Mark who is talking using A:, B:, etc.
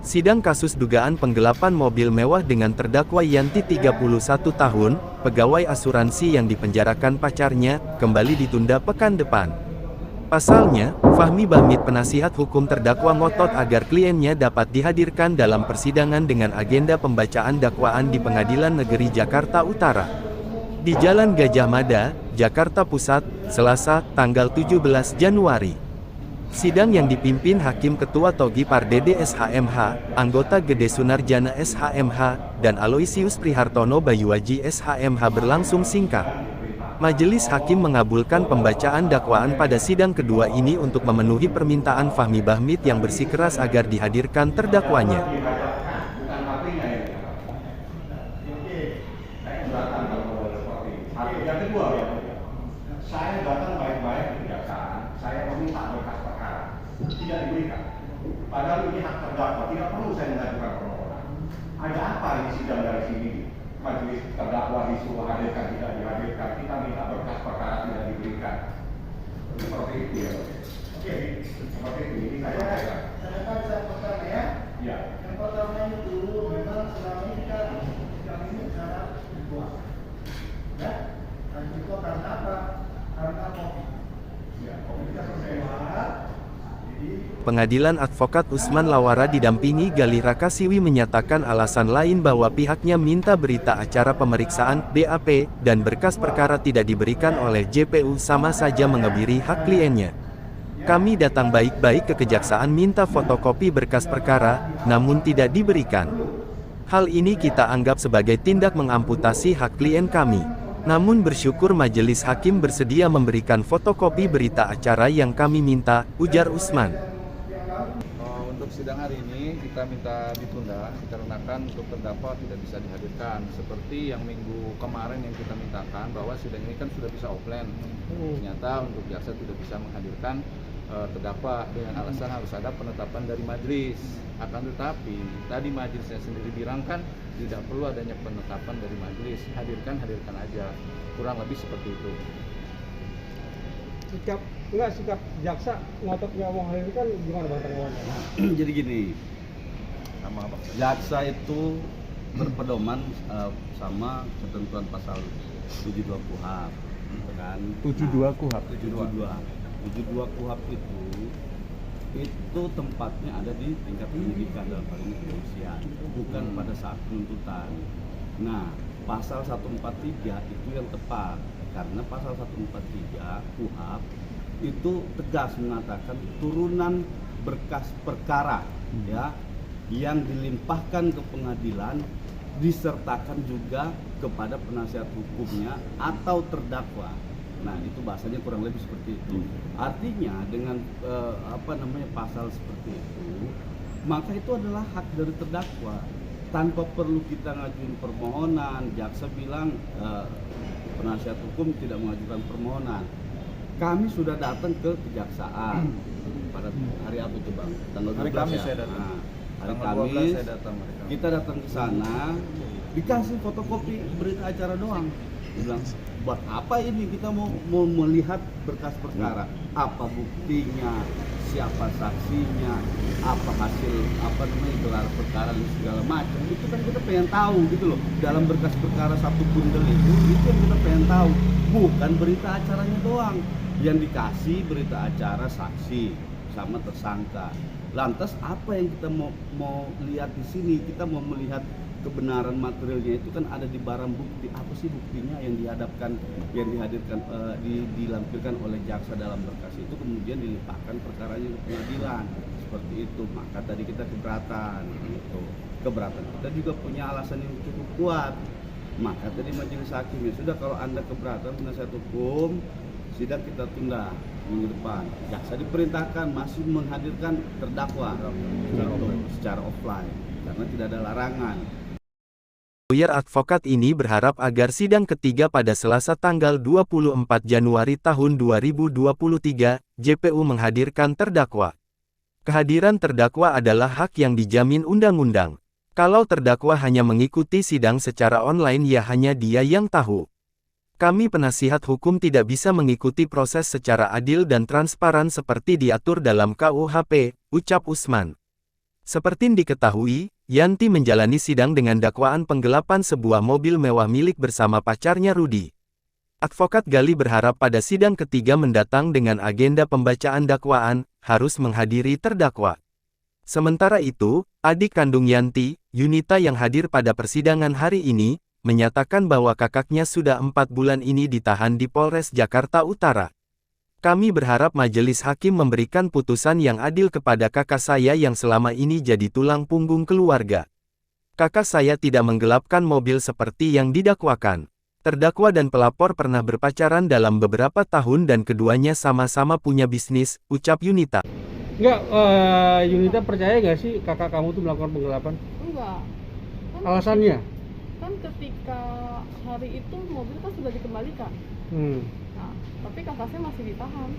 A: Sidang kasus dugaan penggelapan mobil mewah dengan terdakwa Yanti 31 tahun, pegawai asuransi yang dipenjarakan pacarnya, kembali ditunda pekan depan. Pasalnya, Fahmi Bahmid penasihat hukum terdakwa ngotot agar kliennya dapat dihadirkan dalam persidangan dengan agenda pembacaan dakwaan di Pengadilan Negeri Jakarta Utara. Di Jalan Gajah Mada, Jakarta Pusat, Selasa, tanggal 17 Januari. Sidang yang dipimpin Hakim Ketua Togi Pardede SHMH, anggota Gede Sunarjana SHMH, dan Aloysius Prihartono Bayuaji SHMH berlangsung singkat. Majelis Hakim mengabulkan pembacaan dakwaan pada sidang kedua ini untuk memenuhi permintaan Fahmi Bahmid yang bersikeras agar dihadirkan terdakwanya.
B: Yang kedua, saya datang baik-baik ke kejaksaan, saya meminta berkas perkara, tidak diberikan. Padahal ini hak terdakwa, tidak perlu saya mengajukan permohonan. Ada apa ini sidang dari sini? Majelis terdakwa disuruh hadirkan, tidak dihadirkan. Kita minta berkas perkara, tidak diberikan. Seperti itu ya. Oke, seperti itu. Ini saya sampaikan.
C: Saya pertama ya.
B: Ya.
C: Yang pertama itu memang selama ini kami secara dibuat. Ya. Dan itu karena apa? Karena kopi.
B: Ya, komunikasi saya.
A: Pengadilan Advokat Usman Lawara didampingi Galih Rakasiwi menyatakan alasan lain bahwa pihaknya minta berita acara pemeriksaan BAP dan berkas perkara tidak diberikan oleh JPU sama saja mengebiri hak kliennya. Kami datang baik-baik ke kejaksaan minta fotokopi berkas perkara, namun tidak diberikan. Hal ini kita anggap sebagai tindak mengamputasi hak klien kami. Namun bersyukur majelis hakim bersedia memberikan fotokopi berita acara yang kami minta, ujar Usman.
D: Untuk sidang hari ini kita minta ditunda dikarenakan untuk terdakwa tidak bisa dihadirkan. Seperti yang minggu kemarin yang kita mintakan bahwa sidang ini kan sudah bisa offline. Ternyata untuk jaksa tidak bisa menghadirkan terdakwa dengan alasan harus ada penetapan dari majelis. Akan tetapi tadi majelisnya sendiri bilangkan tidak perlu adanya penetapan dari majelis, hadirkan aja, kurang lebih seperti itu.
E: Sikap jaksa ngotot nggak mau hadirkan gimana bang tanggapannya?
F: Jadi gini, jaksa itu berpedoman sama ketentuan pasal 72 KUHP, kan?
E: 72 KUHP.
F: 72 KUHP itu tempatnya ada di tingkat penyidikan dalam hal ini kepolisian, bukan pada saat penuntutan. Nah, pasal 143 itu yang tepat, karena pasal 143 KUHP itu tegas mengatakan turunan berkas perkara ya yang dilimpahkan ke pengadilan disertakan juga kepada penasihat hukumnya atau terdakwa. Nah, itu bahasanya kurang lebih seperti itu. Artinya dengan pasal seperti itu, maka itu adalah hak dari terdakwa tanpa perlu kita ngajuin permohonan. Jaksa bilang penasihat hukum tidak mengajukan permohonan. Kami sudah datang ke kejaksaan pada hari apa itu bang? Tanggal 12
D: Hari Kamis
F: ya?
D: saya datang.
F: Nah, hari
D: Tanggal
F: Kamis
D: 12 saya datang,
F: kita datang ke sana, dikasih fotokopi berita acara doang. Dia bilang, buat apa ini kita mau melihat berkas perkara? Apa buktinya? Siapa saksinya? Apa hasil gelar perkara dan segala macam? Itu kan kita pengen tahu gitu loh. Dalam berkas perkara satu bundel itu yang kita pengen tahu. Bukan berita acaranya doang. Yang dikasih berita acara saksi sama tersangka. Lantas apa yang kita mau lihat di sini? Kita mau melihat kebenaran materialnya itu kan ada di barang bukti. Apa sih buktinya yang dihadirkan dilampirkan oleh jaksa dalam berkas itu, kemudian dilimpahkan perkaranya ke pengadilan seperti itu. Maka tadi kita keberatan gitu. Keberatan kita juga punya alasan yang cukup kuat. Maka tadi majelis hakim ya sudah, kalau Anda keberatan penasihat hukum, sidang kita tunda minggu depan. Jaksa diperintahkan masih menghadirkan terdakwa secara offline karena tidak ada larangan.
A: Lawyer advokat ini berharap agar sidang ketiga pada Selasa tanggal 24 Januari tahun 2023, JPU menghadirkan terdakwa. Kehadiran terdakwa adalah hak yang dijamin undang-undang. Kalau terdakwa hanya mengikuti sidang secara online, ya hanya dia yang tahu. Kami penasihat hukum tidak bisa mengikuti proses secara adil dan transparan seperti diatur dalam KUHP, ucap Usman. Seperti diketahui, Yanti menjalani sidang dengan dakwaan penggelapan sebuah mobil mewah milik bersama pacarnya Rudi. Advokat Gali berharap pada sidang ketiga mendatang dengan agenda pembacaan dakwaan, harus menghadiri terdakwa. Sementara itu, adik kandung Yanti, Yunita yang hadir pada persidangan hari ini, menyatakan bahwa kakaknya sudah 4 bulan ini ditahan di Polres Jakarta Utara. Kami berharap majelis hakim memberikan putusan yang adil kepada kakak saya yang selama ini jadi tulang punggung keluarga. Kakak saya tidak menggelapkan mobil seperti yang didakwakan. Terdakwa dan pelapor pernah berpacaran dalam beberapa tahun dan keduanya sama-sama punya bisnis, ucap Yunita.
E: Enggak, Yunita percaya nggak sih kakak kamu tuh melakukan penggelapan?
G: Enggak. Kan
E: Alasannya?
G: Kan ketika hari itu mobil kan sudah dikembalikan. Nah, tapi kakak saya masih ditahan.